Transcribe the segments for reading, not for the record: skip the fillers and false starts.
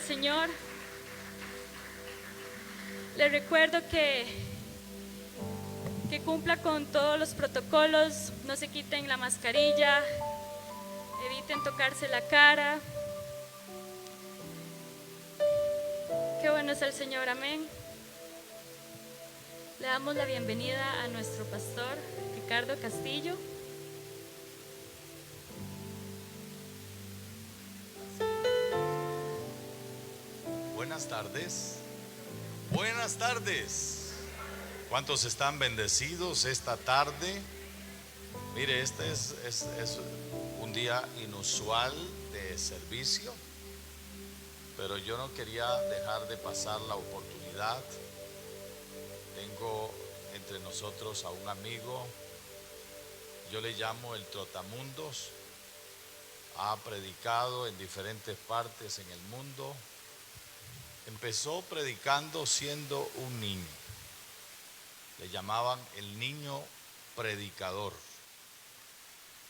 Señor, le recuerdo que cumpla con todos los protocolos, no se quiten la mascarilla, eviten tocarse la cara. Qué bueno es el Señor, amén. Le damos la bienvenida a nuestro pastor Ricardo Castillo. Buenas tardes. Buenas tardes. ¿Cuántos están bendecidos esta tarde? Mire, este es un día inusual de servicio, pero yo no quería dejar de pasar la oportunidad. Tengo entre nosotros a un amigo, yo le llamo el Trotamundos. Ha predicado en diferentes partes en el mundo. Empezó predicando siendo un niño. Le llamaban el niño predicador.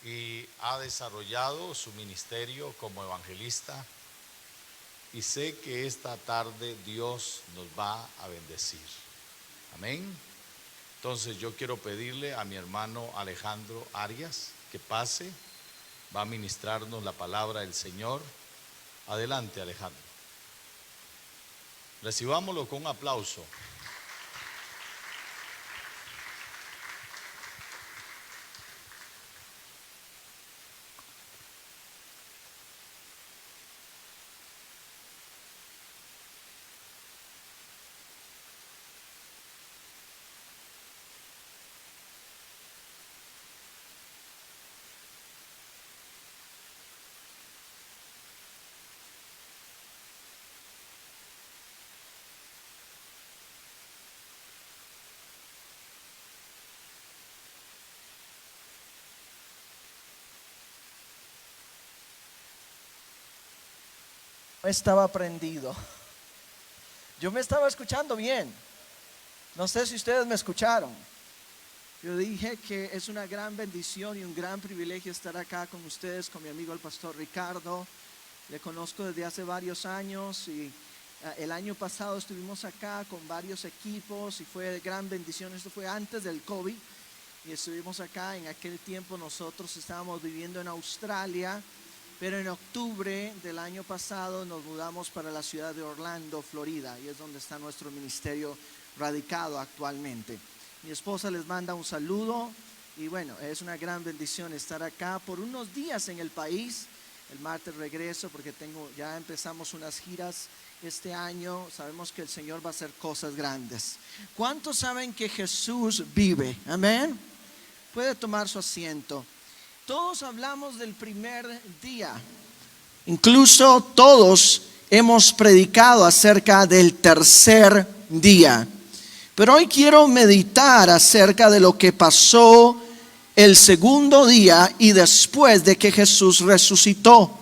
Y ha desarrollado su ministerio como evangelista. Y sé que esta tarde Dios nos va a bendecir. Amén. Entonces yo quiero pedirle a mi hermano Alejandro Arias que pase. Va a ministrarnos la palabra del Señor. Adelante, Alejandro. Recibámoslo con un aplauso. Estaba prendido. Yo me estaba escuchando bien. No sé si ustedes me escucharon. Yo dije que es una gran bendición y un gran privilegio estar acá con ustedes, con mi amigo el pastor Ricardo. Le conozco desde hace varios años y el año pasado estuvimos acá con varios equipos y fue de gran bendición. Esto fue antes del COVID y estuvimos acá. En aquel tiempo nosotros estábamos viviendo en Australia. Pero en octubre del año pasado nos mudamos para la ciudad de Orlando, Florida, y es donde está nuestro ministerio radicado actualmente. Mi esposa les manda un saludo y bueno, es una gran bendición estar acá por unos días en el país. El martes regreso porque ya empezamos unas giras este año. Sabemos que el Señor va a hacer cosas grandes. ¿Cuántos saben que Jesús vive? Amén. Puede tomar su asiento. Todos hablamos del primer día, incluso todos hemos predicado acerca del tercer día. Pero hoy quiero meditar acerca de lo que pasó el segundo día y después de que Jesús resucitó.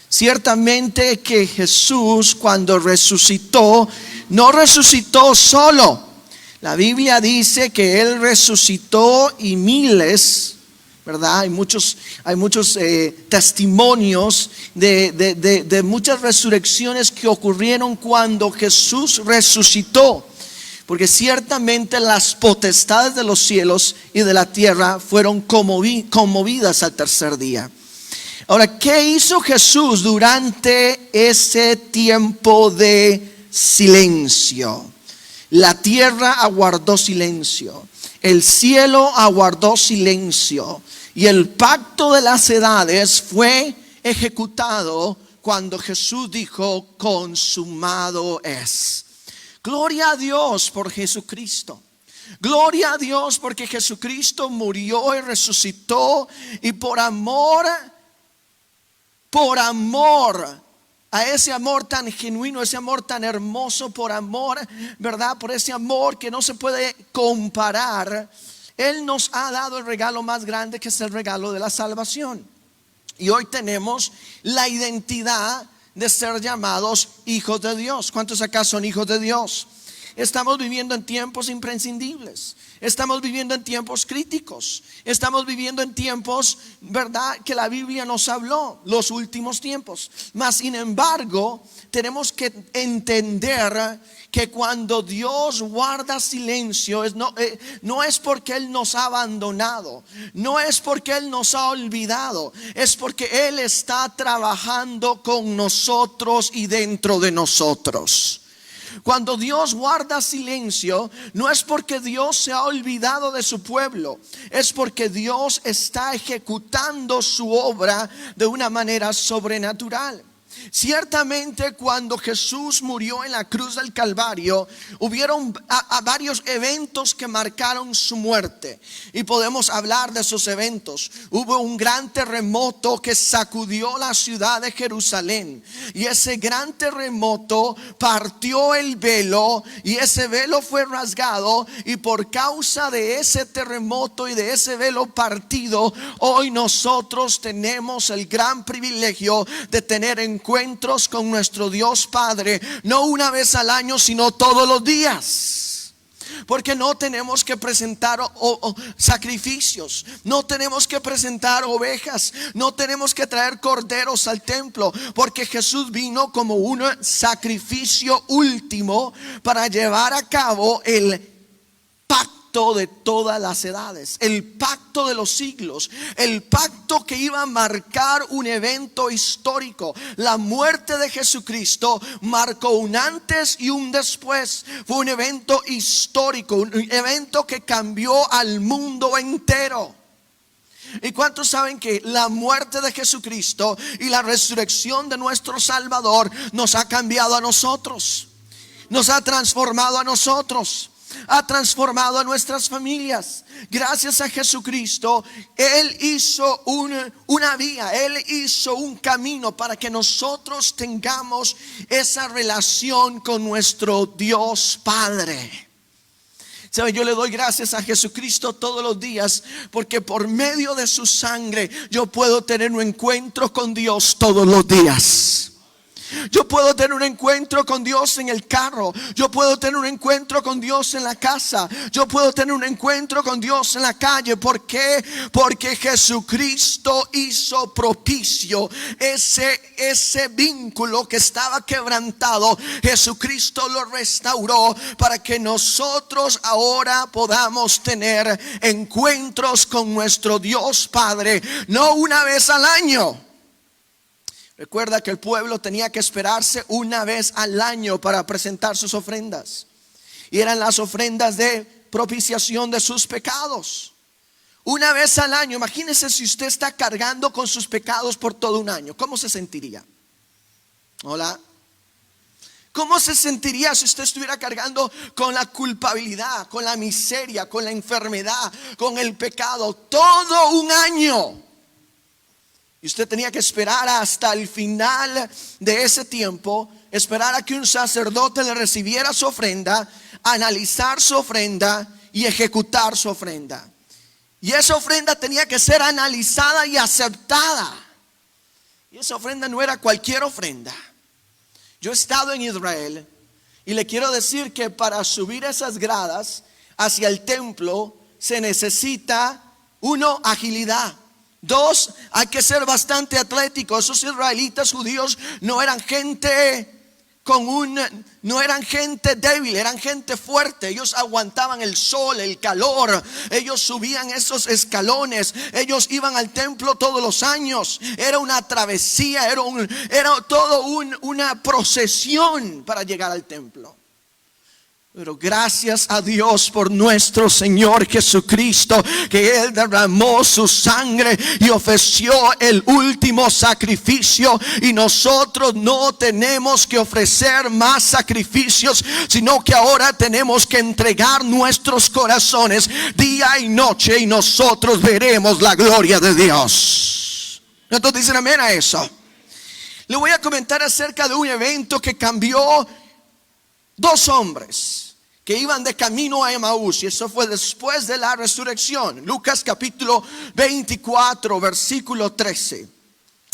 Ciertamente que Jesús cuando resucitó, no resucitó solo. La Biblia dice que Él resucitó y miles, ¿verdad? Hay muchos testimonios de muchas resurrecciones que ocurrieron cuando Jesús resucitó, porque ciertamente las potestades de los cielos y de la tierra fueron conmovidas al tercer día. Ahora, ¿qué hizo Jesús durante ese tiempo de silencio? La tierra aguardó silencio. El cielo aguardó silencio y el pacto de las edades fue ejecutado cuando Jesús dijo: consumado es. Gloria a Dios por Jesucristo. Gloria a Dios porque Jesucristo murió y resucitó, y por amor a ese amor tan genuino, ese amor tan hermoso, por amor, ¿verdad? Por ese amor que no se puede comparar, Él nos ha dado el regalo más grande, que es el regalo de la salvación. Y hoy tenemos la identidad de ser llamados hijos de Dios. ¿Cuántos acá son hijos de Dios? estamos viviendo en tiempos imprescindibles. Estamos viviendo en tiempos críticos. Estamos viviendo en tiempos, ¿verdad?, que la Biblia nos habló, los últimos tiempos. Mas sin embargo, tenemos que entender que cuando Dios guarda silencio, no es porque Él nos ha abandonado, no es porque Él nos ha olvidado, es porque Él está trabajando con nosotros y dentro de nosotros. Cuando Dios guarda silencio, no es porque Dios se ha olvidado de su pueblo, es porque Dios está ejecutando su obra de una manera sobrenatural. Ciertamente cuando Jesús murió en la cruz del Calvario, hubieron varios eventos que marcaron su muerte, y podemos hablar de esos eventos. Hubo un gran terremoto que sacudió la ciudad de Jerusalén, y ese gran terremoto partió el velo, y ese velo fue rasgado, y por causa de ese terremoto y de ese velo partido, hoy nosotros tenemos el gran privilegio de tener encuentros con nuestro Dios Padre, no una vez al año, sino todos los días. Porque no tenemos que presentar sacrificios, no tenemos que presentar ovejas, no tenemos que traer corderos al templo, porque Jesús vino como un sacrificio último para llevar a cabo el pacto de todas las edades, el pacto de los siglos, el pacto que iba a marcar un evento histórico. La muerte de Jesucristo marcó un antes y un después. Fue un evento histórico, un evento que cambió al mundo entero. ¿Y cuántos saben que la muerte de Jesucristo y la resurrección de nuestro Salvador nos ha cambiado a nosotros, nos ha transformado a nosotros, ha transformado a nuestras familias? Gracias a Jesucristo, Él hizo una vía, Él hizo un camino para que nosotros tengamos esa relación con nuestro Dios Padre. ¿Sabe? Yo le doy gracias a Jesucristo todos los días, porque por medio de su sangre yo puedo tener un encuentro con Dios todos los días. Yo puedo tener un encuentro con Dios en el carro. Yo puedo tener un encuentro con Dios en la casa. Yo puedo tener un encuentro con Dios en la calle. ¿Por qué? Porque Jesucristo hizo propicio ese vínculo que estaba quebrantado. Jesucristo lo restauró para que nosotros ahora podamos tener encuentros con nuestro Dios Padre, no una vez al año. Recuerda que el pueblo tenía que esperarse una vez al año para presentar sus ofrendas, y eran las ofrendas de propiciación de sus pecados. Una vez al año. Imagínese si usted está cargando con sus pecados por todo un año, ¿cómo se sentiría? Hola. ¿Cómo se sentiría si usted estuviera cargando con la culpabilidad, con la miseria, con la enfermedad, con el pecado todo un año? Y usted tenía que esperar hasta el final de ese tiempo, esperar a que un sacerdote le recibiera su ofrenda, analizar su ofrenda y ejecutar su ofrenda. Y esa ofrenda tenía que ser analizada y aceptada. Y esa ofrenda no era cualquier ofrenda. Yo he estado en Israel y le quiero decir que para subir esas gradas hacia el templo se necesita, uno, agilidad. Dos, hay que ser bastante atlético. Esos israelitas judíos no eran gente no eran gente débil, eran gente fuerte. Ellos aguantaban el sol, el calor. Ellos subían esos escalones. Ellos iban al templo todos los años. Era una travesía, era todo una procesión para llegar al templo. Pero gracias a Dios por nuestro Señor Jesucristo, que Él derramó su sangre y ofreció el último sacrificio. Y nosotros no tenemos que ofrecer más sacrificios, sino que ahora tenemos que entregar nuestros corazones día y noche, y nosotros veremos la gloria de Dios. Entonces dicen amén a eso. Le voy a comentar acerca de un evento que cambió dos hombres que iban de camino a Emaús, y eso fue después de la resurrección. Lucas capítulo 24 versículo 13.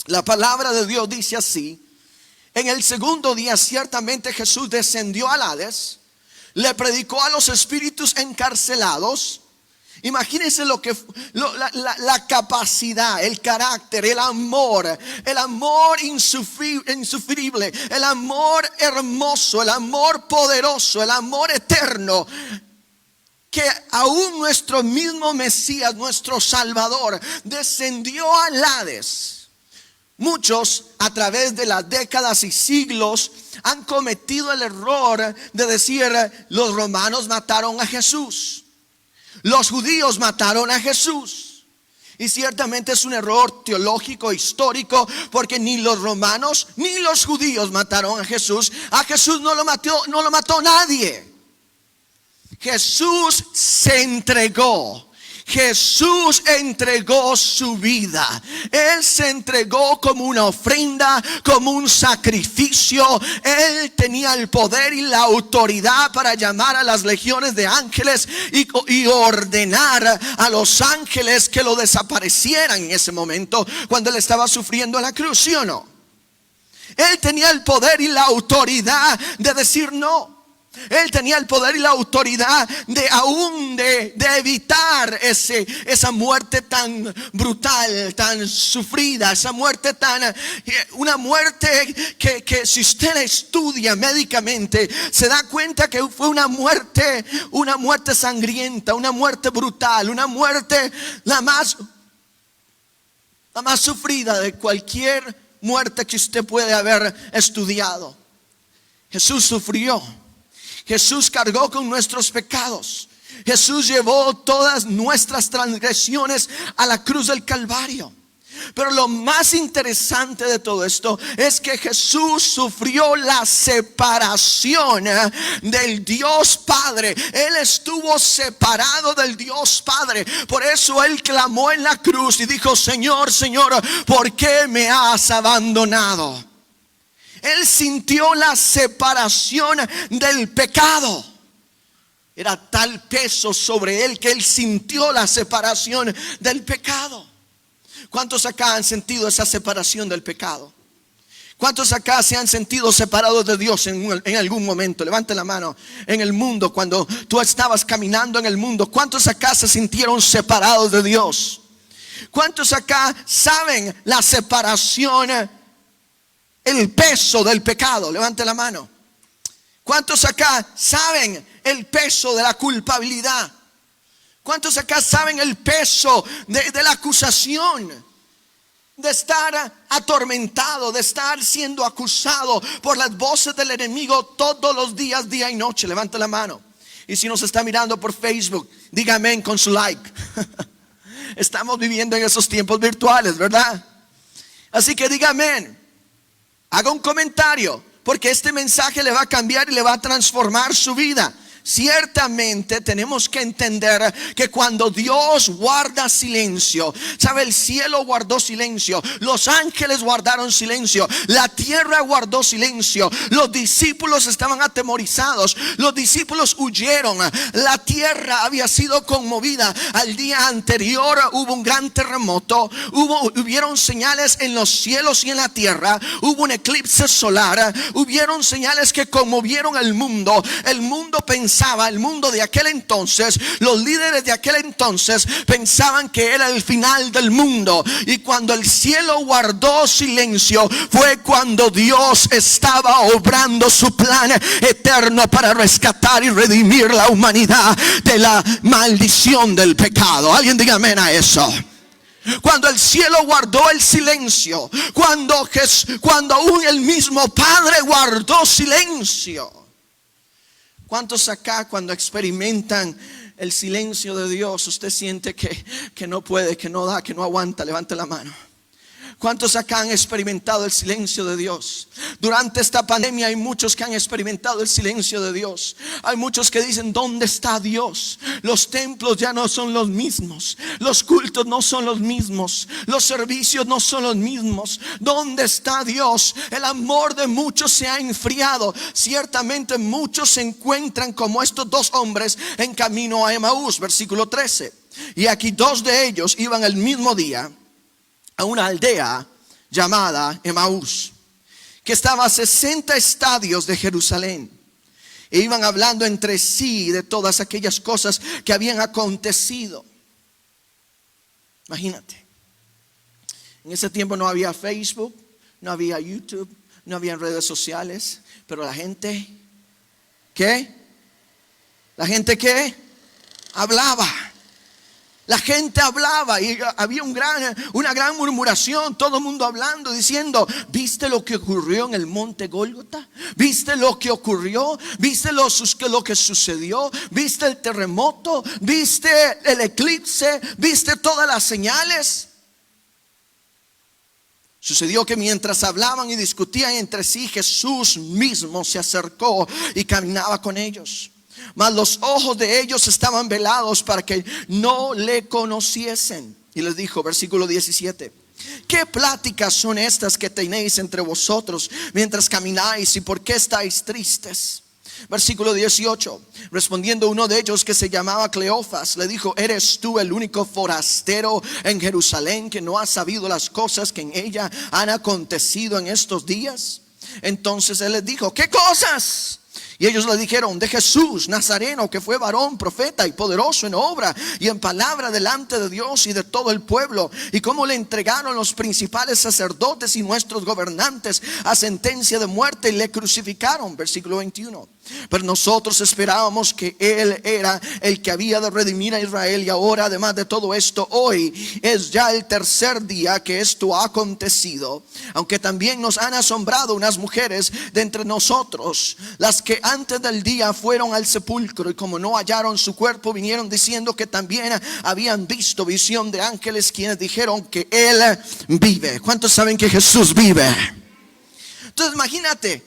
La palabra de Dios dice así: en el segundo día ciertamente Jesús descendió al Hades, le predicó a los espíritus encarcelados. Imagínense la capacidad, el carácter, el amor insufrible, el amor hermoso, el amor poderoso, el amor eterno, que aún nuestro mismo Mesías, nuestro Salvador, descendió al Hades. Muchos a través de las décadas y siglos han cometido el error de decir: los romanos mataron a Jesús, los judíos mataron a Jesús. Y ciertamente es un error teológico, histórico, porque ni los romanos ni los judíos mataron a Jesús. A Jesús no lo mató nadie. Jesús se entregó. Jesús entregó su vida. Él se entregó como una ofrenda, como un sacrificio. Él tenía el poder y la autoridad para llamar a las legiones de ángeles y ordenar a los ángeles que lo desaparecieran en ese momento cuando él estaba sufriendo en la cruz, ¿sí o no? Él tenía el poder y la autoridad de decir no. Él tenía el poder y la autoridad de evitar esa muerte tan brutal, tan sufrida, esa muerte una muerte que si usted la estudia médicamente se da cuenta que fue una muerte sangrienta, una muerte brutal, una muerte la más sufrida de cualquier muerte que usted puede haber estudiado. Jesús sufrió. Jesús cargó con nuestros pecados. Jesús llevó todas nuestras transgresiones a la cruz del Calvario. Pero lo más interesante de todo esto es que Jesús sufrió la separación del Dios Padre. Él estuvo separado del Dios Padre. Por eso Él clamó en la cruz y dijo: Señor, Señor, ¿por qué me has abandonado? Él sintió la separación del pecado. Era tal peso sobre él que él sintió la separación del pecado. ¿Cuántos acá han sentido esa separación del pecado? ¿Cuántos acá se han sentido separados de Dios en algún momento? Levante la mano. En el mundo, cuando tú estabas caminando en el mundo, ¿cuántos acá se sintieron separados de Dios? ¿Cuántos acá saben la separación, el peso del pecado? Levante la mano. ¿Cuántos acá saben el peso de la culpabilidad? ¿Cuántos acá saben el peso de la acusación? De estar atormentado, de estar siendo acusado por las voces del enemigo todos los días, día y noche. Levante la mano. Y si nos está mirando por Facebook, diga amén con su like. Estamos viviendo en esos tiempos virtuales, ¿verdad? Así que diga amén. Haga un comentario, porque este mensaje le va a cambiar y le va a transformar su vida. Ciertamente tenemos que entender que cuando Dios guarda silencio, ¿sabe? El cielo guardó silencio, los ángeles guardaron silencio, la tierra guardó silencio, los discípulos estaban atemorizados, los discípulos huyeron, la tierra había sido conmovida. Al día anterior hubo un gran terremoto, hubieron señales en los cielos y en la tierra, hubo un eclipse solar, hubieron señales que conmovieron el mundo pensaba, el mundo de aquel entonces, los líderes de aquel entonces pensaban que era el final del mundo. Y cuando el cielo guardó silencio, fue cuando Dios estaba obrando su plan eterno para rescatar y redimir la humanidad de la maldición del pecado. Alguien diga amén a eso. Cuando el cielo guardó el silencio, cuando aún el mismo Padre guardó silencio. ¿Cuántos acá, cuando experimentan el silencio de Dios, usted siente que no puede, que no da, que no aguanta? Levante la mano. ¿Cuántos acá han experimentado el silencio de Dios? Durante esta pandemia hay muchos que han experimentado el silencio de Dios. Hay muchos que dicen: ¿dónde está Dios? Los templos ya no son los mismos, los cultos no son los mismos, los servicios no son los mismos. ¿Dónde está Dios? El amor de muchos se ha enfriado. Ciertamente muchos se encuentran como estos dos hombres en camino a Emaús, versículo 13. Y aquí dos de ellos iban el mismo día a una aldea llamada Emaús, que estaba a 60 estadios de Jerusalén, E iban hablando entre sí de todas aquellas cosas que habían acontecido. Imagínate. En ese tiempo no había Facebook, no había YouTube, no había redes sociales. Pero la gente, ¿qué? La gente, ¿qué? Hablaba. La gente hablaba y había una gran murmuración, todo el mundo hablando, diciendo: ¿viste lo que ocurrió en el monte Gólgota? ¿Viste lo que ocurrió? ¿Viste lo que sucedió? ¿Viste el terremoto? ¿Viste el eclipse? ¿Viste todas las señales? Sucedió que mientras hablaban y discutían entre sí, Jesús mismo se acercó y caminaba con ellos. Mas los ojos de ellos estaban velados para que no le conociesen. Y les dijo, versículo 17: ¿qué pláticas son estas que tenéis entre vosotros mientras camináis? ¿Y por qué estáis tristes? Versículo 18: respondiendo uno de ellos, que se llamaba Cleofas, le dijo: ¿eres tú el único forastero en Jerusalén que no ha sabido las cosas que en ella han acontecido en estos días? Entonces él les dijo: ¿qué cosas? Y ellos le dijeron: de Jesús Nazareno, que fue varón, profeta y poderoso en obra y en palabra delante de Dios y de todo el pueblo, y cómo le entregaron los principales sacerdotes y nuestros gobernantes a sentencia de muerte y le crucificaron. Versículo 21: pero nosotros esperábamos que Él era el que había de redimir a Israel, y ahora, además de todo esto, hoy es ya el tercer día que esto ha acontecido. Aunque también nos han asombrado unas mujeres de entre nosotros, las que antes del día fueron al sepulcro, y como no hallaron su cuerpo, vinieron diciendo que también habían visto visión de ángeles, quienes dijeron que Él vive. ¿Cuántos saben que Jesús vive? Entonces imagínate,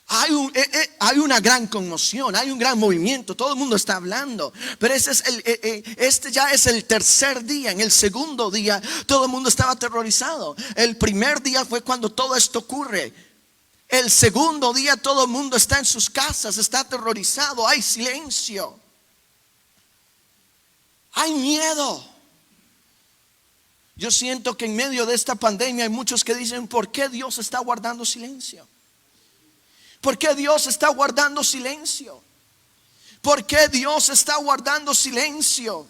hay una gran conmoción, hay un gran movimiento, todo el mundo está hablando. Pero este ya es el tercer día. En el segundo día todo el mundo estaba aterrorizado. El primer día fue cuando todo esto ocurre. El segundo día todo el mundo está en sus casas, está aterrorizado, hay silencio, hay miedo. Yo siento que en medio de esta pandemia hay muchos que dicen: ¿por qué Dios está guardando silencio? ¿Por qué Dios está guardando silencio? ¿Por qué Dios está guardando silencio?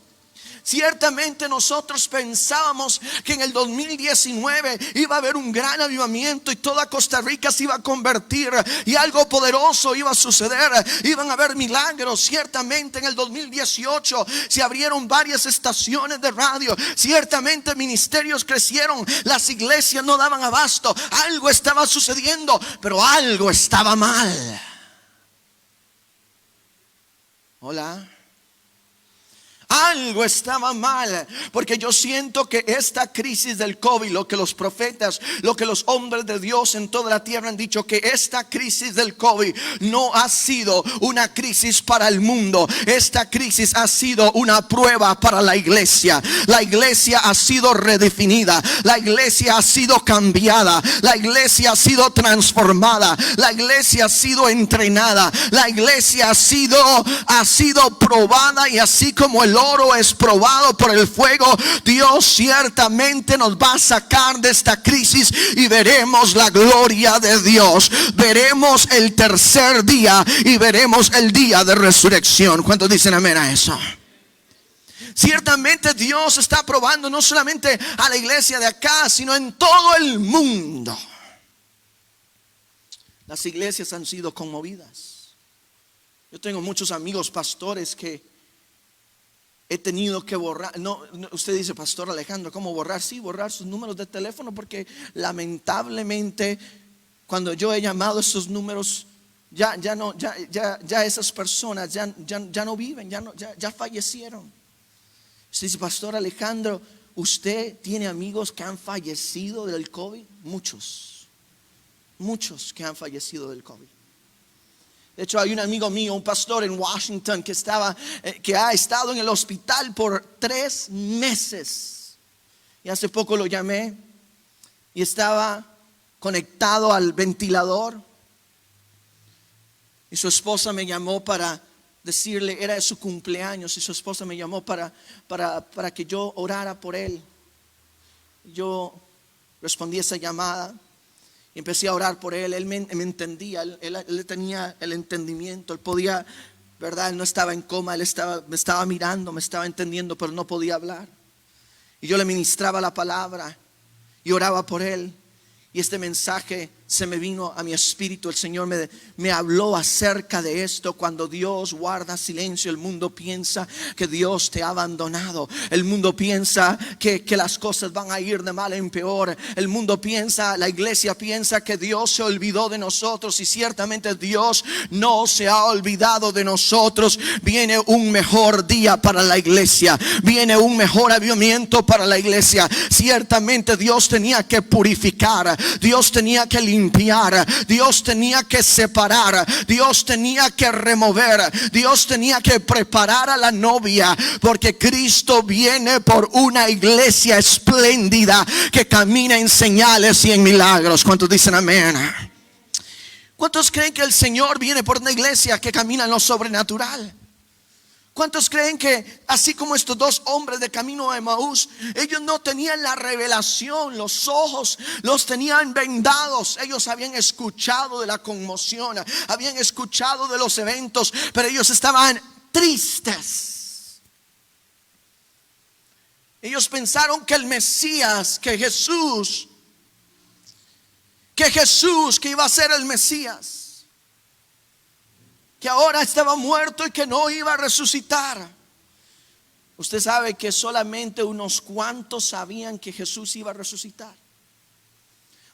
Ciertamente nosotros pensábamos que en el 2019 iba a haber un gran avivamiento y toda Costa Rica se iba a convertir y algo poderoso iba a suceder, iban a haber milagros. Ciertamente en el 2018 se abrieron varias estaciones de radio, ciertamente ministerios crecieron, las iglesias no daban abasto, algo estaba sucediendo, pero algo estaba mal. Hola. Algo estaba mal, porque yo siento que esta crisis del COVID, lo que los profetas, lo que los hombres de Dios en toda la tierra han dicho, que esta crisis del COVID no ha sido una crisis para el mundo. Esta crisis ha sido una prueba para la iglesia. La iglesia ha sido redefinida, la iglesia ha sido cambiada, la iglesia ha sido transformada, la iglesia ha sido entrenada, la iglesia ha sido probada, y así como el oro es probado por el fuego, Dios ciertamente nos va a sacar de esta crisis y veremos la gloria de Dios. Veremos el tercer día y veremos el día de resurrección. ¿Cuántos dicen amén a eso? Ciertamente Dios está probando no solamente a la iglesia de acá, sino en todo el mundo. Las iglesias han sido conmovidas. Yo tengo muchos amigos pastores que he tenido que borrar. No, usted dice: Pastor Alejandro, ¿cómo borrar? Sí, borrar sus números de teléfono, porque lamentablemente cuando yo he llamado esos números, ya esas personas ya no viven, ya fallecieron. Usted dice: Pastor Alejandro, ¿usted tiene amigos que han fallecido del COVID? Muchos que han fallecido del COVID. De hecho, hay un amigo mío, un pastor en Washington, que ha estado en el hospital por 3 meses. Y hace poco lo llamé y estaba conectado al ventilador. Y su esposa me llamó para decirle, era su cumpleaños, y su esposa me llamó para que yo orara por él. Yo respondí esa llamada. Y empecé a orar por él. Él me entendía, él tenía el entendimiento, él podía, ¿verdad? Él no estaba en coma, me estaba mirando, me estaba entendiendo, pero no podía hablar. Y yo le ministraba la palabra y oraba por él. Y este mensaje se me vino a mi espíritu. El Señor me habló acerca de esto. Cuando Dios guarda silencio, el mundo piensa que Dios te ha abandonado. El mundo piensa que las cosas van a ir de mal en peor. El mundo piensa, la iglesia piensa que Dios se olvidó de nosotros. Y ciertamente Dios no se ha olvidado de nosotros. Viene un mejor día para la iglesia. Viene un mejor avivamiento para la iglesia. Ciertamente Dios tenía que purificar. Dios tenía que limpiar, Dios tenía que separar, Dios tenía que remover, Dios tenía que preparar a la novia, porque Cristo viene por una iglesia espléndida que camina en señales y en milagros. ¿Cuántos dicen amén? ¿Cuántos creen que el Señor viene por una iglesia que camina en lo sobrenatural? ¿Cuántos creen que así como estos dos hombres de camino a Emaús, ellos no tenían la revelación, los ojos los tenían vendados? Ellos habían escuchado de la conmoción, habían escuchado de los eventos, pero ellos estaban tristes. Ellos pensaron que el Mesías, que Jesús, que iba a ser el Mesías, que ahora estaba muerto y que no iba a resucitar. Usted sabe que solamente unos cuantos sabían que Jesús iba a resucitar.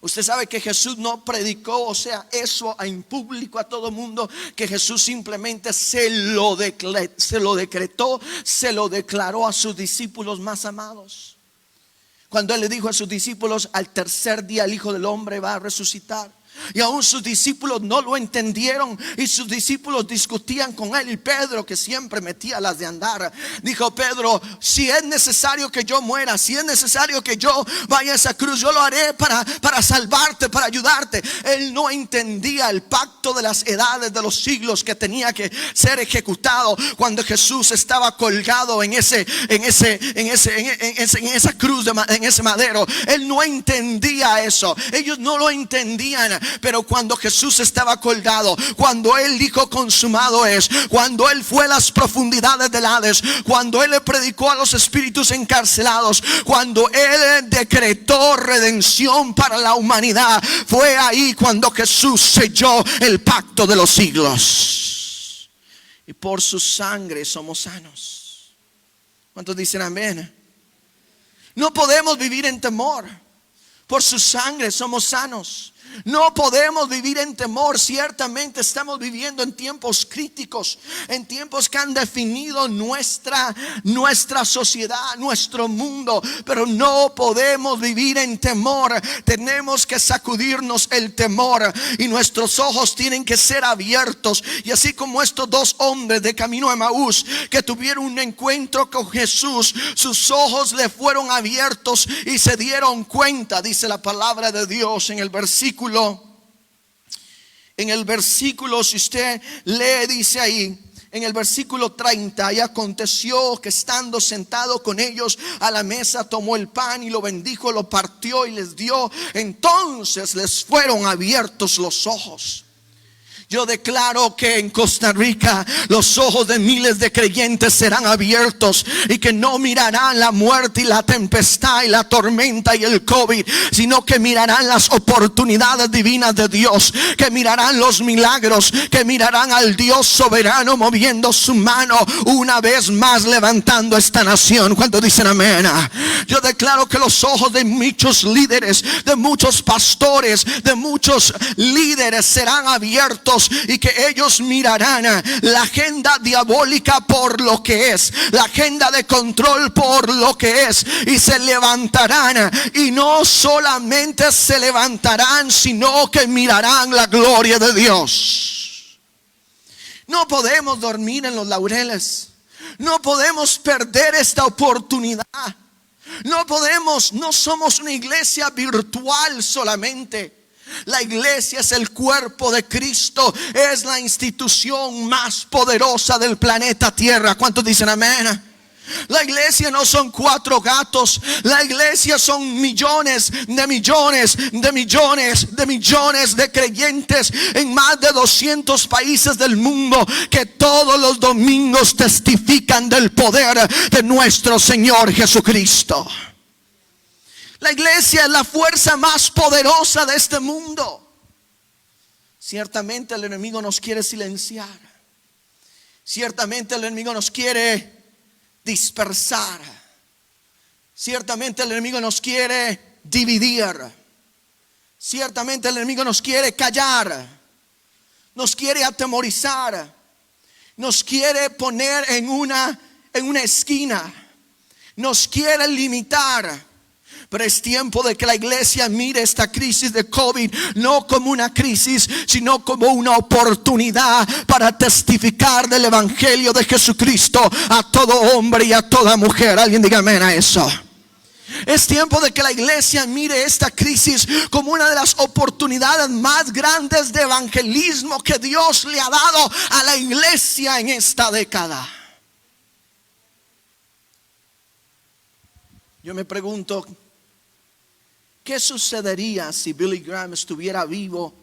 Usted sabe que Jesús no predicó, o sea, eso en público a todo mundo, que Jesús simplemente se lo decretó, se lo declaró a sus discípulos más amados. Cuando Él le dijo a sus discípulos: al tercer día el Hijo del Hombre va a resucitar. Y aún sus discípulos no lo entendieron, y sus discípulos discutían con él. Y Pedro, que siempre metía las de andar, dijo: Pedro, si es necesario que yo muera, si es necesario que yo vaya a esa cruz, yo lo haré para salvarte, para ayudarte. Él no entendía el pacto de las edades, de los siglos, que tenía que ser ejecutado cuando Jesús estaba colgado en esa cruz, en ese madero. Él no entendía eso, ellos no lo entendían. Pero cuando Jesús estaba colgado, cuando Él dijo consumado es, cuando Él fue a las profundidades del Hades, cuando Él le predicó a los espíritus encarcelados, cuando Él decretó redención para la humanidad, fue ahí cuando Jesús selló el pacto de los siglos. Y por su sangre somos sanos. ¿Cuántos dicen amén? No podemos vivir en temor. Por su sangre somos sanos. No podemos vivir en temor. Ciertamente estamos viviendo en tiempos críticos, en tiempos que han definido nuestra sociedad, nuestro mundo. Pero no podemos vivir en temor. Tenemos que sacudirnos el temor, y nuestros ojos tienen que ser abiertos. Y así como estos dos hombres de camino a Emaús, que tuvieron un encuentro con Jesús, sus ojos le fueron abiertos y se dieron cuenta. Dice la palabra de Dios en el versículo, si usted lee, dice ahí en el versículo 30: y aconteció que estando sentado con ellos a la mesa, tomó el pan y lo bendijo, lo partió y les dio. Entonces les fueron abiertos los ojos. Yo declaro que en Costa Rica los ojos de miles de creyentes serán abiertos, y que no mirarán la muerte y la tempestad y la tormenta y el COVID, sino que mirarán las oportunidades divinas de Dios, que mirarán los milagros, que mirarán al Dios soberano moviendo su mano una vez más, levantando esta nación. ¿Cuántos dicen amén? Yo declaro que los ojos de muchos líderes, de muchos pastores, de muchos líderes serán abiertos, y que ellos mirarán la agenda diabólica por lo que es, la agenda de control por lo que es, y se levantarán. Y no solamente se levantarán, sino que mirarán la gloria de Dios. No podemos dormir en los laureles. No podemos perder esta oportunidad. No somos una iglesia virtual solamente. La iglesia es el cuerpo de Cristo, es la institución más poderosa del planeta Tierra. ¿Cuántos dicen amén? La iglesia no son 4 gatos. La iglesia son millones de millones de millones de millones de creyentes en más de 200 países del mundo, que todos los domingos testifican del poder de nuestro Señor Jesucristo. La iglesia es la fuerza más poderosa de este mundo. Ciertamente el enemigo nos quiere silenciar. Ciertamente el enemigo nos quiere dispersar. Ciertamente el enemigo nos quiere dividir. Ciertamente el enemigo nos quiere callar. Nos quiere atemorizar. Nos quiere poner en una esquina. Nos quiere limitar. Pero es tiempo de que la iglesia mire esta crisis de COVID no como una crisis, sino como una oportunidad para testificar del evangelio de Jesucristo a todo hombre y a toda mujer. Alguien diga amén a eso. Es tiempo de que la iglesia mire esta crisis como una de las oportunidades más grandes de evangelismo que Dios le ha dado a la iglesia en esta década. Yo me pregunto, ¿qué sucedería si Billy Graham estuviera vivo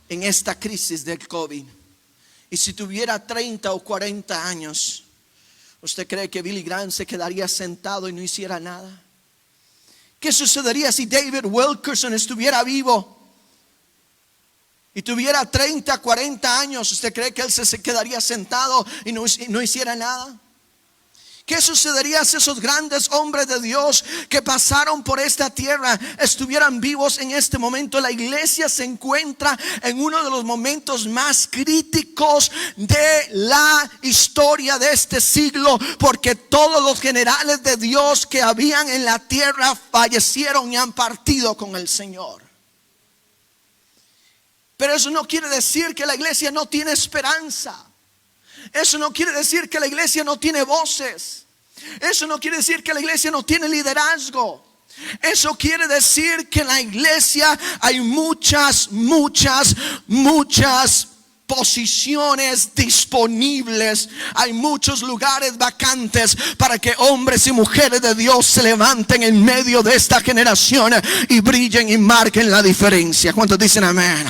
en esta crisis del COVID? Y si tuviera 30 o 40 años, ¿usted cree que Billy Graham se quedaría sentado y no hiciera nada? ¿Qué sucedería si David Wilkerson estuviera vivo y tuviera 30, 40 años? ¿Usted cree que él se quedaría sentado y no hiciera nada? ¿Qué sucedería si esos grandes hombres de Dios que pasaron por esta tierra estuvieran vivos en este momento? La iglesia se encuentra en uno de los momentos más críticos de la historia de este siglo, porque todos los generales de Dios que habían en la tierra fallecieron y han partido con el Señor. Pero eso no quiere decir que la iglesia no tiene esperanza. Eso no quiere decir que la iglesia no tiene voces. Eso no quiere decir que la iglesia no tiene liderazgo. Eso quiere decir que en la iglesia hay muchas posiciones disponibles. Hay muchos lugares vacantes para que hombres y mujeres de Dios se levanten en medio de esta generación y brillen y marquen la diferencia. ¿Cuántos dicen amén?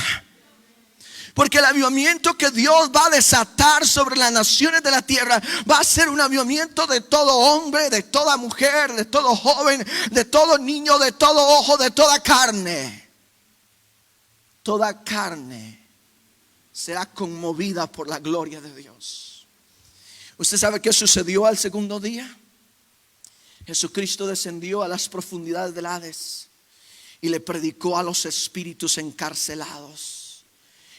Porque el avivamiento que Dios va a desatar sobre las naciones de la tierra va a ser un avivamiento de todo hombre, de toda mujer, de todo joven, de todo niño, de todo ojo, de toda carne. Toda carne será conmovida por la gloria de Dios. ¿Usted sabe qué sucedió al segundo día? Jesucristo descendió a las profundidades del Hades y le predicó a los espíritus encarcelados.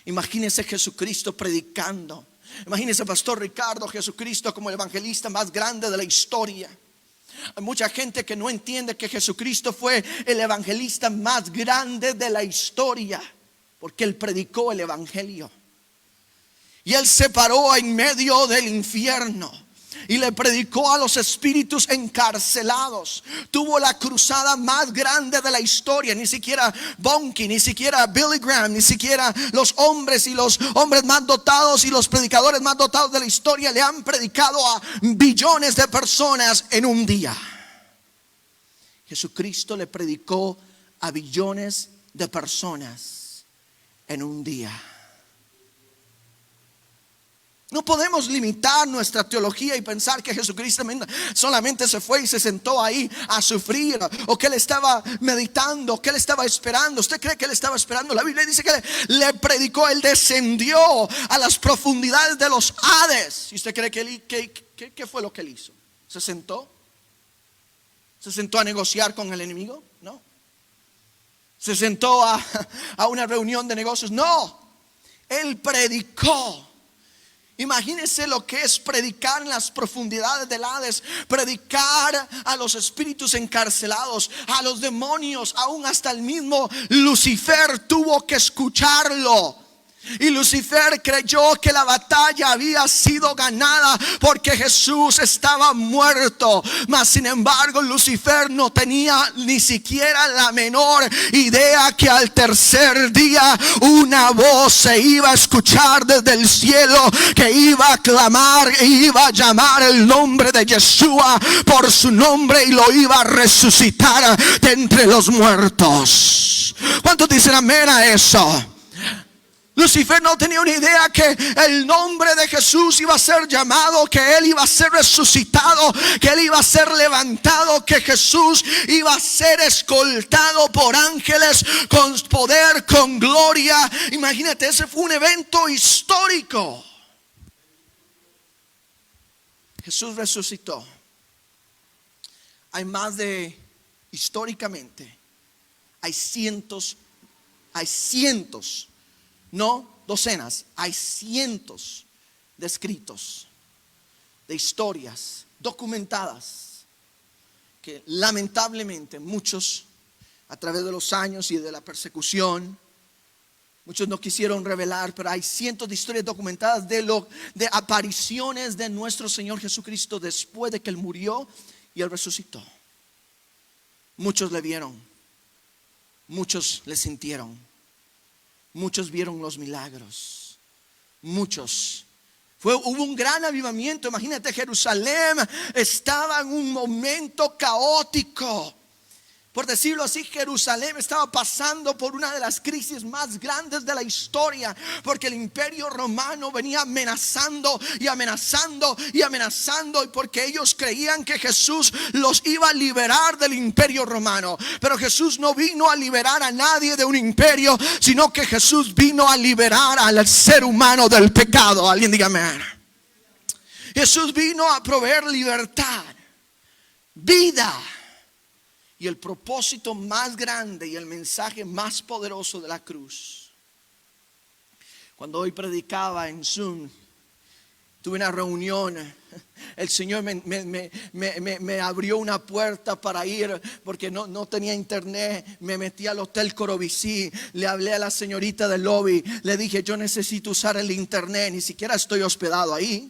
Imagínese Jesucristo predicando. Imagínese Pastor Ricardo, Jesucristo como el evangelista más grande de la historia. Hay mucha gente que no entiende que Jesucristo fue el evangelista más grande de la historia, porque él predicó el evangelio. Y él se paró en medio del infierno y le predicó a los espíritus encarcelados. Tuvo la cruzada más grande de la historia. Ni siquiera Bonnke, ni siquiera Billy Graham, ni siquiera los hombres más dotados y los predicadores más dotados de la historia le han predicado a billones de personas en un día. Jesucristo le predicó a billones de personas en un día. No podemos limitar nuestra teología y pensar que Jesucristo solamente se fue y se sentó ahí a sufrir, o que él estaba meditando, que él estaba esperando. ¿Usted cree que él estaba esperando? La Biblia dice que le predicó. Él descendió a las profundidades de los Hades. ¿Y usted cree que qué fue lo que él hizo? ¿Se sentó? ¿Se sentó a negociar con el enemigo? No. ¿Se sentó a una reunión de negocios? No. Él predicó. Imagínense lo que es predicar en las profundidades del Hades, predicar a los espíritus encarcelados, a los demonios, aún hasta el mismo Lucifer tuvo que escucharlo. Y Lucifer creyó que la batalla había sido ganada porque Jesús estaba muerto. Mas sin embargo, Lucifer no tenía ni siquiera la menor idea que al tercer día una voz se iba a escuchar desde el cielo, que iba a clamar e iba a llamar el nombre de Yeshua por su nombre y lo iba a resucitar de entre los muertos. ¿Cuántos dicen amén a eso? Lucifer no tenía una idea que el nombre de Jesús iba a ser llamado, que Él iba a ser resucitado, que Él iba a ser levantado, que Jesús iba a ser escoltado por ángeles con poder, con gloria. Imagínate, ese fue un evento histórico. Jesús resucitó. Hay más de, históricamente, hay cientos, no docenas, hay cientos de escritos, de historias documentadas, que lamentablemente muchos, a través de los años y de la persecución, muchos no quisieron revelar, pero hay cientos de historias documentadas de apariciones de nuestro Señor Jesucristo después de que Él murió y Él resucitó. Muchos le vieron, muchos le sintieron. Muchos vieron los milagros. Muchos. Hubo un gran avivamiento. Imagínate, Jerusalén estaba en un momento caótico. Por decirlo así, Jerusalén estaba pasando por una de las crisis más grandes de la historia, porque el imperio romano venía amenazando y amenazando y amenazando, y porque ellos creían que Jesús los iba a liberar del imperio romano. Pero Jesús no vino a liberar a nadie de un imperio, sino que Jesús vino a liberar al ser humano del pecado. Alguien diga amén. Jesús vino a proveer libertad, vida, y el propósito más grande y el mensaje más poderoso de la cruz. Cuando hoy predicaba en Zoom, tuve una reunión. El Señor me abrió una puerta para ir, porque no tenía internet. Me metí al Hotel Corobicí. Le hablé a la señorita del lobby. Le dije, yo necesito usar el internet. Ni siquiera estoy hospedado ahí,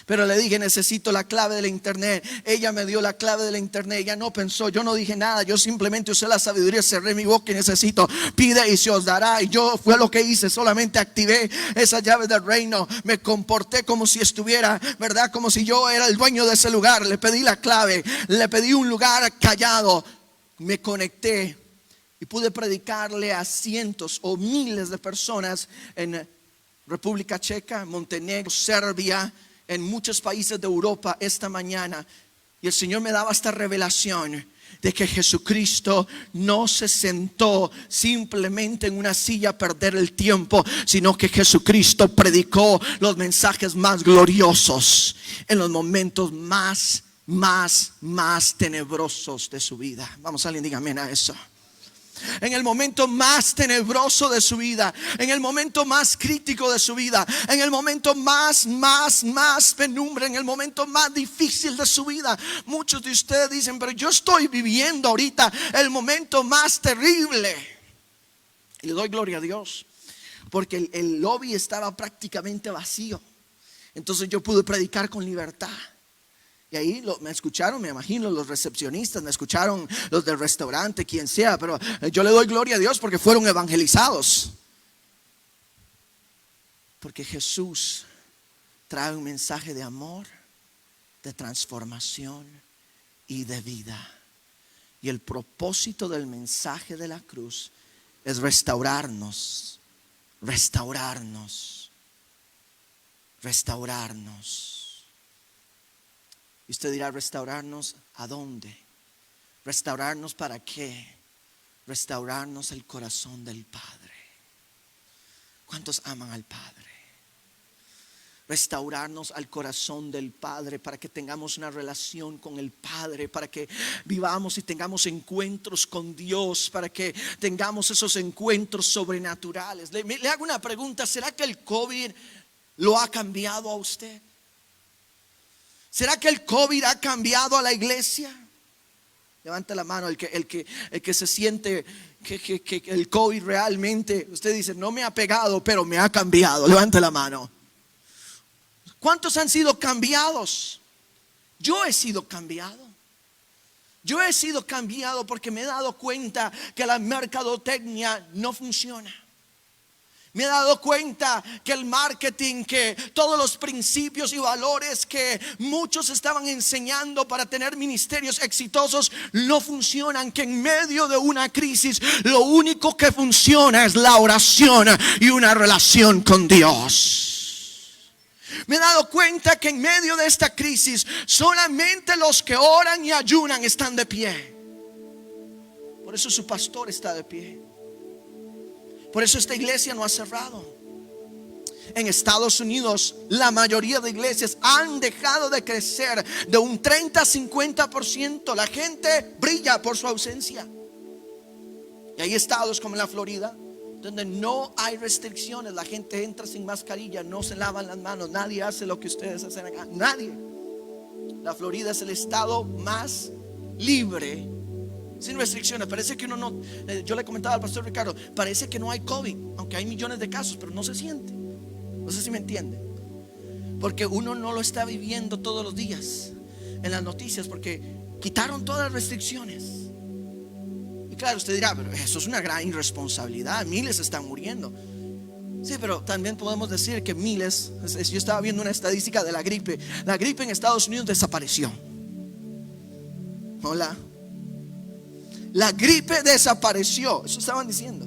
pero le dije, necesito la clave de la internet. Ella me dio la clave de la internet. Ella no pensó, yo no dije nada. Yo simplemente usé la sabiduría, cerré mi boca y necesito. Pide y se os dará. Y yo fue lo que hice. Solamente activé esa llave del reino. Me comporté como si estuviera, ¿verdad? Como si yo era el dueño de ese lugar. Le pedí la clave. Le pedí un lugar callado. Me conecté y pude predicarle a cientos o miles de personas en República Checa, Montenegro, Serbia, en muchos países de Europa esta mañana. Y el Señor me daba esta revelación de que Jesucristo no se sentó simplemente en una silla a perder el tiempo, sino que Jesucristo predicó los mensajes más gloriosos en los momentos más tenebrosos de su vida. Vamos, alguien diga amén a eso. En el momento más tenebroso de su vida, en el momento más crítico de su vida, en el momento más penumbra, en el momento más difícil de su vida. Muchos de ustedes dicen, pero yo estoy viviendo ahorita el momento más terrible. Y le doy gloria a Dios, porque el lobby estaba prácticamente vacío. Entonces yo pude predicar con libertad. Y ahí me escucharon, me imagino, los recepcionistas, me escucharon los del restaurante, quien sea. Pero yo le doy gloria a Dios porque fueron evangelizados. Porque Jesús trae un mensaje de amor, de transformación y de vida. Y el propósito del mensaje de la cruz es restaurarnos. Y usted dirá, ¿restaurarnos a dónde? ¿Restaurarnos para qué? Restaurarnos el corazón del Padre. ¿Cuántos aman al Padre? Restaurarnos al corazón del Padre para que tengamos una relación con el Padre, para que vivamos y tengamos encuentros con Dios, para que tengamos esos encuentros sobrenaturales. Le hago una pregunta, ¿será que el COVID lo ha cambiado a usted? ¿Será que el COVID ha cambiado a la iglesia? Levante la mano el que se siente que el COVID realmente, usted dice, no me ha pegado, pero me ha cambiado. Levante la mano. ¿Cuántos han sido cambiados? Yo he sido cambiado. Yo he sido cambiado porque me he dado cuenta que la mercadotecnia no funciona. Me he dado cuenta que el marketing, que todos los principios y valores que muchos estaban enseñando para tener ministerios exitosos no funcionan. Que en medio de una crisis lo único que funciona es la oración y una relación con Dios. Me he dado cuenta que en medio de esta crisis solamente los que oran y ayunan están de pie. Por eso su pastor está de pie. Por eso esta iglesia no ha cerrado. En Estados Unidos la mayoría de iglesias han dejado de crecer de un 30-50%. La gente brilla por su ausencia. Y hay estados como la Florida donde no hay restricciones. La gente entra sin mascarilla, no se lavan las manos, nadie hace lo que ustedes hacen acá. Nadie. La Florida es el estado más libre, sin restricciones. Parece que uno no, yo le comentaba al pastor Ricardo, parece que no hay COVID, aunque hay millones de casos, pero no se siente. No sé si me entiende. Porque uno no lo está viviendo todos los días en las noticias, porque quitaron todas las restricciones. Y claro, usted dirá, pero eso es una gran irresponsabilidad, miles están muriendo. Sí, pero también podemos decir que miles, yo estaba viendo una estadística de la gripe. La gripe en Estados Unidos desapareció. Hola. La gripe desapareció, eso estaban diciendo.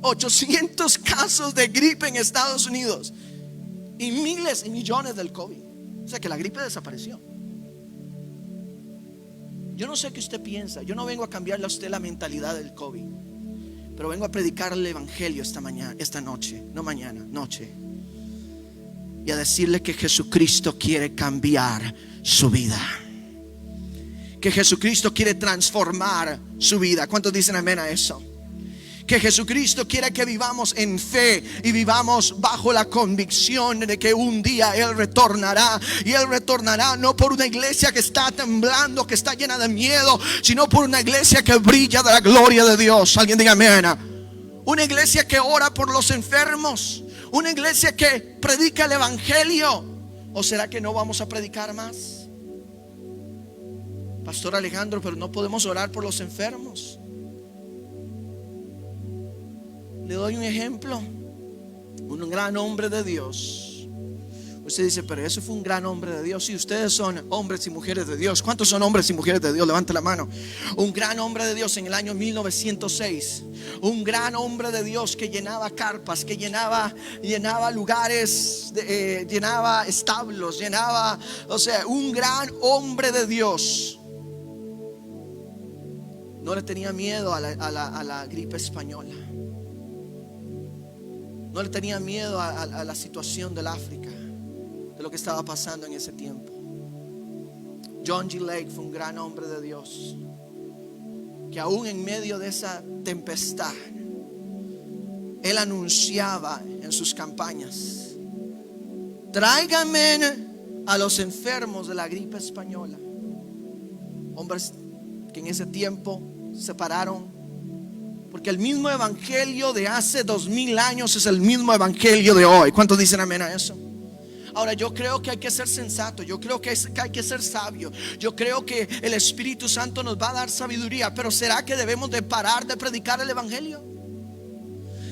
800 casos de gripe en Estados Unidos y miles y millones del COVID. O sea que la gripe desapareció. Yo no sé qué usted piensa. Yo no vengo a cambiarle a usted la mentalidad del COVID, pero vengo a predicarle el evangelio esta noche, no mañana, noche. Y a decirle que Jesucristo quiere cambiar su vida. Que Jesucristo quiere transformar su vida. ¿Cuántos dicen amén a eso? Que Jesucristo quiere que vivamos en fe y vivamos bajo la convicción de que un día Él retornará. Y Él retornará no por una iglesia que está temblando, que está llena de miedo, sino por una iglesia que brilla de la gloria de Dios. Alguien diga amén. Una iglesia que ora por los enfermos. Una iglesia que predica el evangelio. ¿O será que no vamos a predicar más? Pastor Alejandro, pero no podemos orar por los enfermos. Le doy un ejemplo. Un gran hombre de Dios. Usted dice, pero ese fue un gran hombre de Dios. Sí, ustedes son hombres y mujeres de Dios. ¿Cuántos son hombres y mujeres de Dios? Levante la mano. Un gran hombre de Dios en el año 1906. Un gran hombre de Dios que llenaba carpas, que llenaba lugares, llenaba establos, un gran hombre de Dios. No le tenía miedo a la gripe española. No le tenía miedo a la situación del África, de lo que estaba pasando en ese tiempo. John G. Lake fue un gran hombre de Dios, que aún en medio de esa tempestad, él anunciaba en sus campañas: tráiganme a los enfermos de la gripe española. Hombres que en ese tiempo se pararon, porque el mismo evangelio de hace 2000 años es el mismo evangelio de hoy. ¿Cuántos dicen amén a eso? Ahora, yo creo que hay que ser sensato. Yo creo que hay que ser sabio. Yo creo que el Espíritu Santo nos va a dar sabiduría. Pero ¿será que debemos de parar de predicar el evangelio?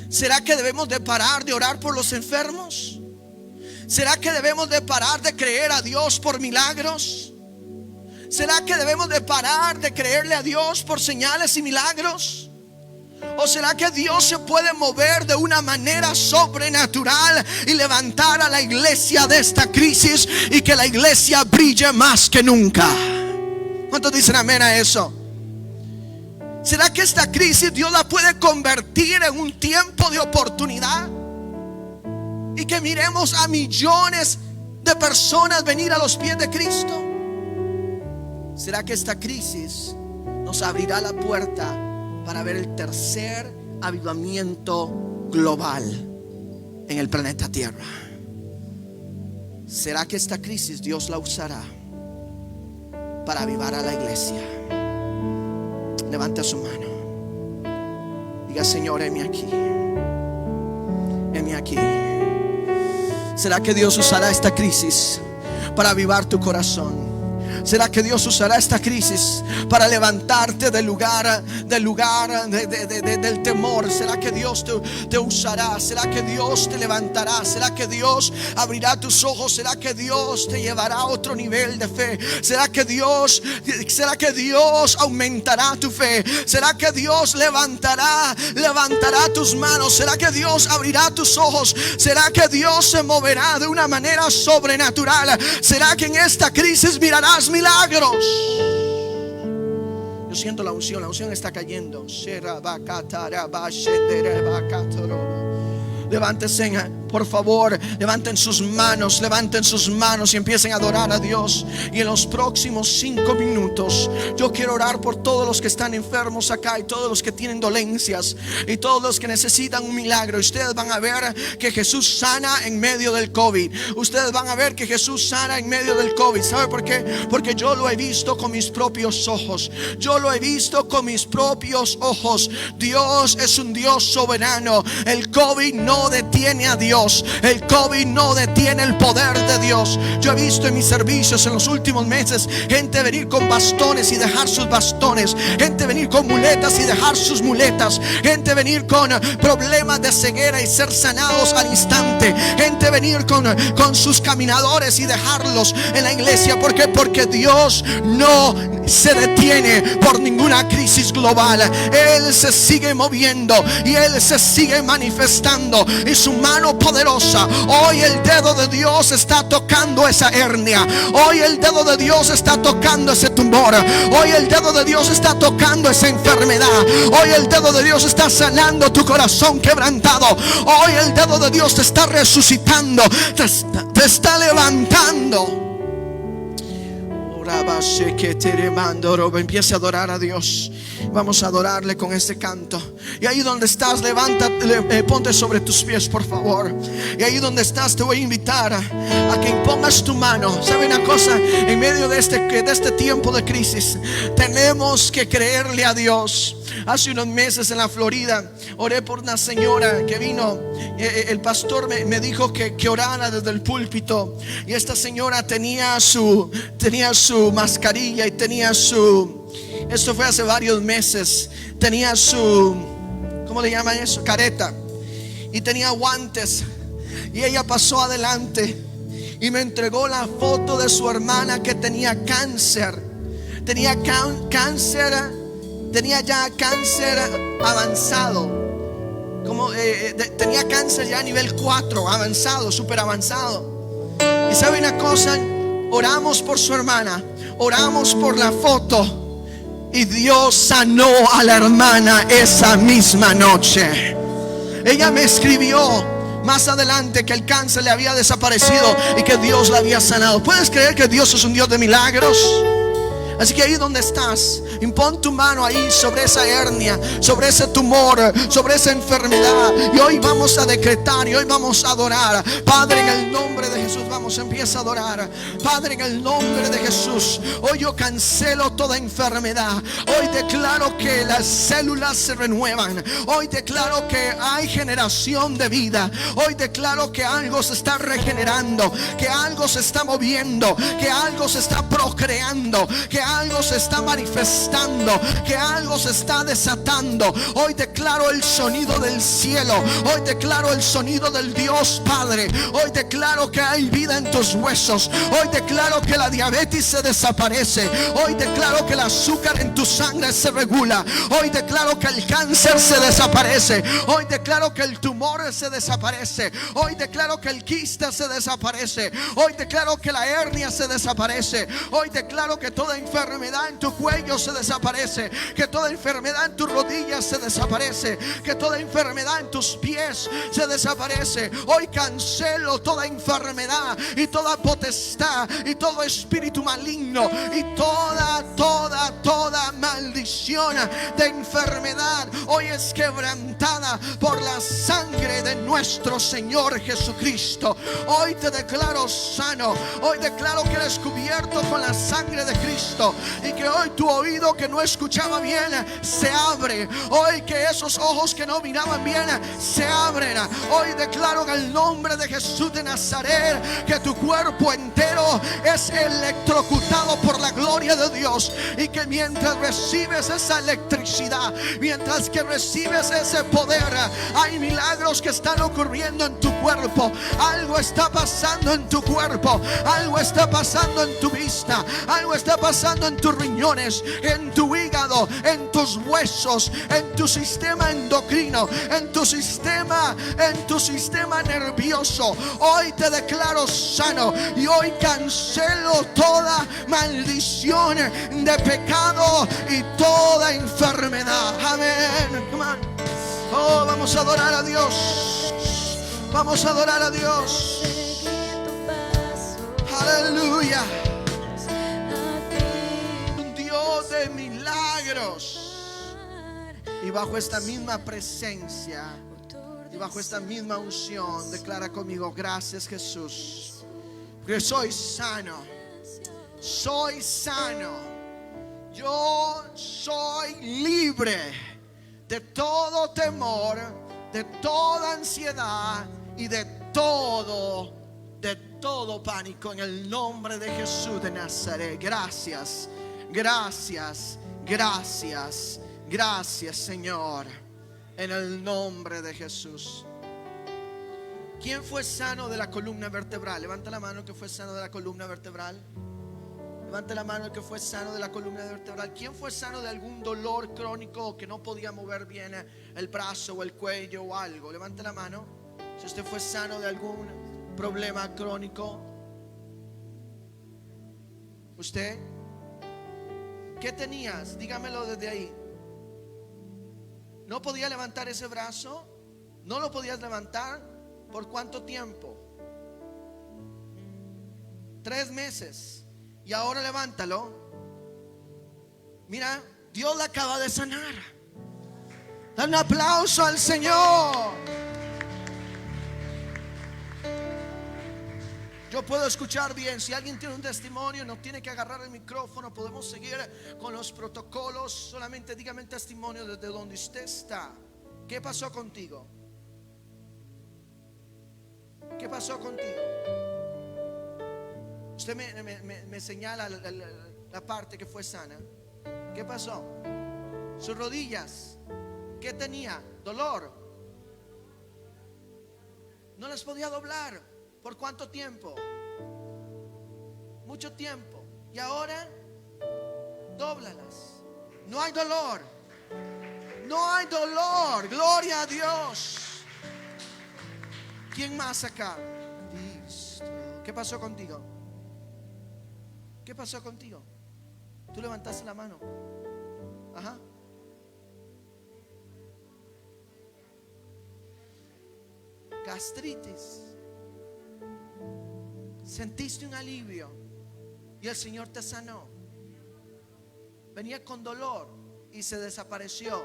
¿Será que debemos de parar de orar por los enfermos? ¿Será que debemos de parar de creer a Dios por milagros? ¿Será que debemos de parar de creerle a Dios por señales y milagros? ¿O será que Dios se puede mover de una manera sobrenatural y levantar a la iglesia de esta crisis y que la iglesia brille más que nunca? ¿Cuántos dicen amén a eso? ¿Será que esta crisis Dios la puede convertir en un tiempo de oportunidad? Y que miremos a millones de personas venir a los pies de Cristo. ¿Será que esta crisis nos abrirá la puerta para ver el tercer avivamiento global en el planeta Tierra? ¿Será que esta crisis Dios la usará para avivar a la iglesia? Levanta su mano. Diga: Señor, heme aquí. Heme aquí. ¿Será que Dios usará esta crisis para avivar tu corazón? ¿Será que Dios usará esta crisis para levantarte del temor? ¿Será que Dios te usará? ¿Será que Dios te levantará? ¿Será que Dios abrirá tus ojos? ¿Será que Dios te llevará a otro nivel de fe? ¿Será que Dios aumentará tu fe? ¿Será que Dios levantará tus manos? ¿Será que Dios abrirá tus ojos? ¿Será que Dios se moverá de una manera sobrenatural? ¿Será que en esta crisis mirarás milagros? Yo siento la unción está cayendo. Levántense, por favor, levanten sus manos y empiecen a adorar a Dios. Y en los próximos 5 minutos yo quiero orar por todos los que están enfermos acá, y todos los que tienen dolencias, y todos los que necesitan un milagro. Ustedes van a ver que Jesús sana en medio del COVID. Ustedes van a ver que Jesús sana en medio del COVID. ¿Sabe por qué? Porque yo lo he visto con mis propios ojos. Yo lo he visto con mis propios ojos. Dios es un Dios soberano. El COVID no detiene a Dios. El COVID no detiene el poder de Dios. Yo he visto en mis servicios en los últimos meses gente venir con bastones y dejar sus bastones, gente venir con muletas y dejar sus muletas, gente venir con problemas de ceguera y ser sanados al instante, gente venir con sus caminadores y dejarlos en la iglesia. ¿Por qué? Porque Dios no se detiene por ninguna crisis global. Él se sigue moviendo y Él se sigue manifestando, y su mano poderosa. Hoy el dedo de Dios está tocando esa hernia. Hoy el dedo de Dios está tocando ese tumor. Hoy el dedo de Dios está tocando esa enfermedad. Hoy el dedo de Dios está sanando tu corazón quebrantado. Hoy el dedo de Dios te está resucitando, te está levantando. Empieza a adorar a Dios. Vamos a adorarle con este canto. Y ahí donde estás, levántate, ponte sobre tus pies, por favor. Y ahí donde estás, te voy a invitar a que impongas tu mano. ¿Sabe una cosa? En medio de este tiempo de crisis, tenemos que creerle a Dios. Hace unos meses en la Florida oré por una señora que vino. El pastor me dijo que orara desde el púlpito. Y esta señora tenía su mascarilla y tenía su... Esto fue hace varios meses. Tenía su... ¿cómo le llaman eso? Careta. Y tenía guantes. Y ella pasó adelante y me entregó la foto de su hermana que tenía cáncer. Tenía ya cáncer avanzado. Tenía cáncer ya a nivel 4, avanzado, súper avanzado. Y sabe una cosa, oramos por su hermana, oramos por la foto, y Dios sanó a la hermana esa misma noche. Ella me escribió más adelante que el cáncer le había desaparecido y que Dios la había sanado. ¿Puedes creer que Dios es un Dios de milagros? Así que ahí donde estás, impon tu mano ahí sobre esa hernia, sobre ese tumor, sobre esa enfermedad. Y hoy vamos a decretar y hoy vamos a adorar. Padre, en el nombre de Jesús, vamos, empieza a adorar. Padre, en el nombre de Jesús, hoy yo cancelo toda enfermedad. Hoy declaro que las células se renuevan. Hoy declaro que hay generación de vida. Hoy declaro que algo se está regenerando, que algo se está moviendo, que algo se está procreando, que algo se está manifestando, que algo se está desatando. Hoy declaro el sonido del cielo. Hoy declaro el sonido del Dios Padre. Hoy declaro que hay vida en tus huesos. Hoy declaro que la diabetes se desaparece. Hoy declaro que el azúcar en tu sangre se regula. Hoy declaro que el cáncer se desaparece. Hoy declaro que el tumor se desaparece. Hoy declaro que el quiste se desaparece. Hoy declaro que la hernia se desaparece. Hoy declaro que toda enfermedad en tu cuello se desaparece, que toda enfermedad en tus rodillas se desaparece, que toda enfermedad en tus pies se desaparece. Hoy cancelo toda enfermedad y toda potestad y todo espíritu maligno y toda maldición de enfermedad hoy es quebrantada por la sangre de nuestro Señor Jesucristo. Hoy te declaro sano. Hoy declaro que eres cubierto con la sangre de Cristo y que hoy tu oído que no escuchaba bien se abre. Hoy que esos ojos que no miraban bien se abren. Hoy declaro en el nombre de Jesús de Nazaret que tu cuerpo entero es electrocutado por la gloria de Dios y que mientras recibes esa electricidad, mientras que recibes ese poder, hay milagros que están ocurriendo en tu cuerpo. Algo está pasando en tu cuerpo, algo está pasando en tu vista, algo está pasando en tus riñones, en tu hígado, en tus huesos, en tu sistema endocrino, en tu sistema nervioso. Hoy te declaro sano y hoy cancelo toda maldición de pecado y toda enfermedad. Amén. Come on. Oh, vamos a adorar a Dios. Vamos a adorar a Dios. Aleluya. Un Dios de milagros. Y bajo esta misma presencia y bajo esta misma unción, declara conmigo: gracias, Jesús, porque soy sano. Soy sano. Yo soy libre de todo temor, de toda ansiedad y de todo pánico, en el nombre de Jesús de Nazaret. Gracias, gracias, gracias, gracias, Señor, en el nombre de Jesús. ¿Quién fue sano de la columna vertebral? Levanta la mano que fue sano de la columna vertebral. Levante la mano el que fue sano de la columna vertebral. ¿Quién fue sano de algún dolor crónico que no podía mover bien el brazo o el cuello o algo? Levante la mano si usted fue sano de algún problema crónico. ¿Usted? ¿Qué tenías? Dígamelo desde ahí. ¿No podía levantar ese brazo? ¿No lo podías levantar? ¿Por cuánto tiempo? 3 meses. Y ahora levántalo. Mira, Dios la acaba de sanar. Da un aplauso al Señor. Yo puedo escuchar bien. Si alguien tiene un testimonio, no tiene que agarrar el micrófono. Podemos seguir con los protocolos. Solamente dígame el testimonio desde donde usted está. ¿Qué pasó contigo? ¿Qué pasó contigo? Usted me señala la parte que fue sana. ¿Qué pasó? Sus rodillas, ¿qué tenía? Dolor. No las podía doblar. ¿Por cuánto tiempo? Mucho tiempo. Y ahora, dóblalas. No hay dolor. No hay dolor. Gloria a Dios. ¿Quién más acá? ¿Qué pasó contigo? ¿Qué pasó contigo? Tú levantaste la mano. Ajá. Gastritis. Sentiste un alivio y el Señor te sanó. Venía con dolor y se desapareció.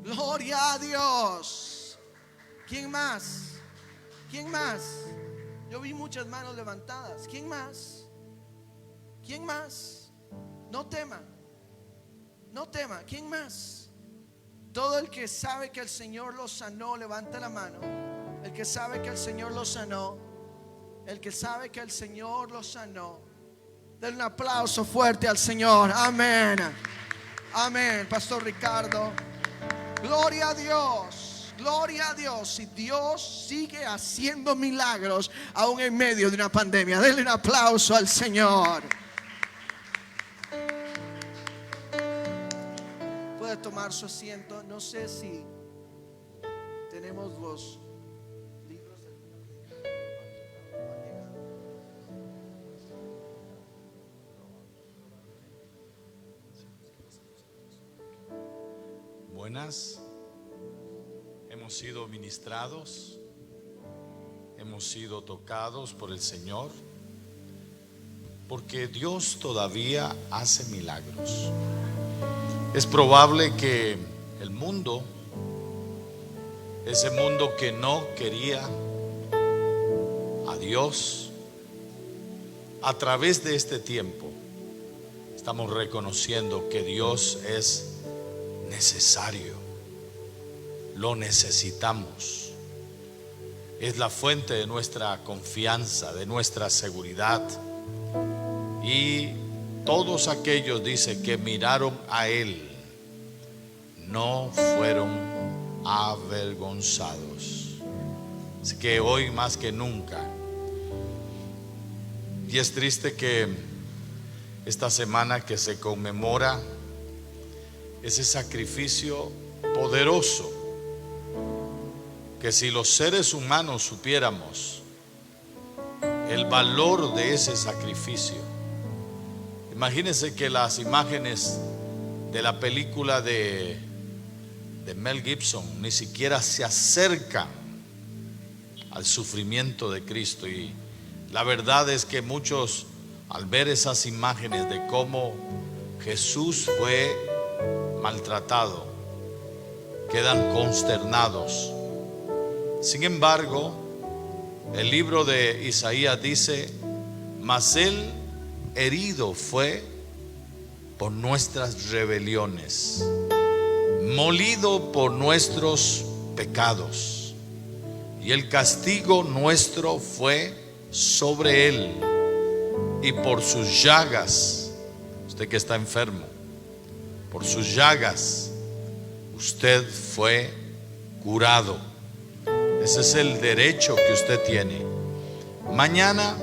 Gloria a Dios. ¿Quién más? ¿Quién más? Yo vi muchas manos levantadas. ¿Quién más? ¿Quién más? No tema. No tema. ¿Quién más? Todo el que sabe que el Señor lo sanó, levanta la mano. El que sabe que el Señor lo sanó. El que sabe que el Señor lo sanó. Den un aplauso fuerte al Señor. Amén. Amén. Pastor Ricardo. Gloria a Dios. Gloria a Dios. Y Dios sigue haciendo milagros aún en medio de una pandemia. Denle un aplauso al Señor. Puede tomar su asiento. No sé si tenemos los libros del... Buenas. Hemos sido ministrados. Hemos hemos sido tocados por el Señor, porque Dios todavía hace milagros. Es probable que el mundo, ese mundo que no quería a Dios, a través de este tiempo estamos reconociendo que Dios es necesario, lo necesitamos. Es la fuente de nuestra confianza, de nuestra seguridad. Y todos aquellos, dice, que miraron a Él, no fueron avergonzados. Así que hoy más que nunca, y es triste que esta semana que se conmemora ese sacrificio poderoso, que si los seres humanos supiéramos el valor de ese sacrificio, imagínense que las imágenes de la película de Mel Gibson ni siquiera se acercan al sufrimiento de Cristo. Y la verdad es que muchos, al ver esas imágenes de cómo Jesús fue maltratado, quedan consternados. Sin embargo, el libro de Isaías dice: mas Él herido fue por nuestras rebeliones, molido por nuestros pecados, y el castigo nuestro fue sobre Él, y por sus llagas, usted que está enfermo, por sus llagas usted fue curado. Ese es el derecho que usted tiene. Mañana,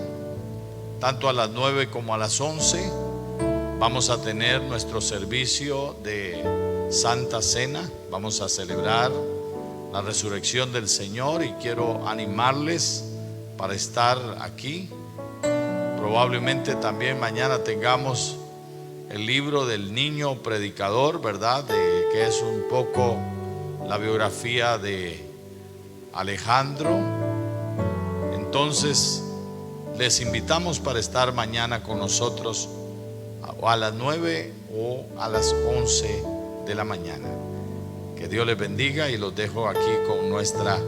tanto a las 9 como a las 11, vamos a tener nuestro servicio de Santa Cena. Vamos a celebrar la resurrección del Señor y quiero animarles para estar aquí. Probablemente también mañana tengamos el libro del niño predicador, ¿verdad? Que es un poco la biografía de Alejandro. Entonces les invitamos para estar mañana con nosotros a las 9 o a las 11 de la mañana. Que Dios les bendiga y los dejo aquí con nuestra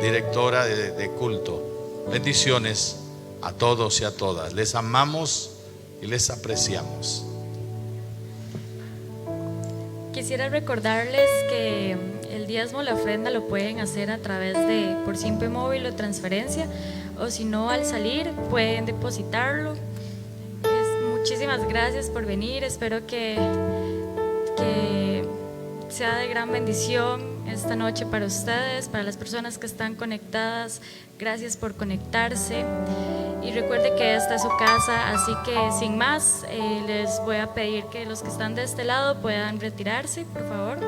directora de culto. Bendiciones a todos y a todas. Les amamos y les apreciamos. Quisiera recordarles que el diezmo, la ofrenda, lo pueden hacer a través de por Simpe Móvil o transferencia, o si no, al salir pueden depositarlo. Muchísimas gracias por venir. Espero que sea de gran bendición esta noche para ustedes, para las personas que están conectadas. Gracias por conectarse. Y recuerde que esta es su casa, así que sin más, les voy a pedir que los que están de este lado puedan retirarse, por favor.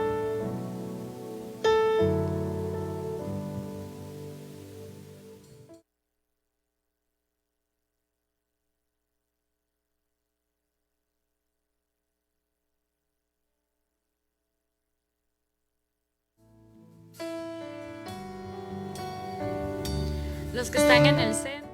Los que están en el centro.